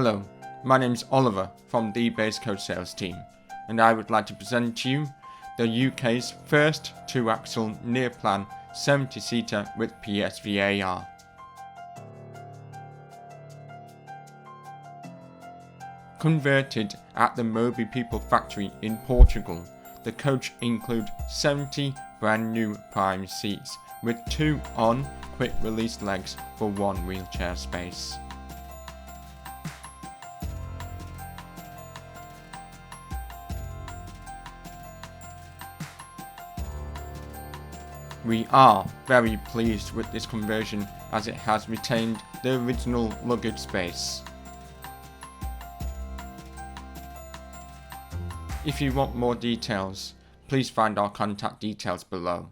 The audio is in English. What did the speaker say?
Hello, my name is Oliver from the Base Coat Sales team, and I would like to present to you the UK's first 2-axle near-plan 70-seater with PSVAR. Converted at the Moby People factory in Portugal, the coach includes 70 brand new prime seats with 2 quick release legs for 1 wheelchair space. We are very pleased with this conversion as it has retained the original luggage space. If you want more details, please find our contact details below.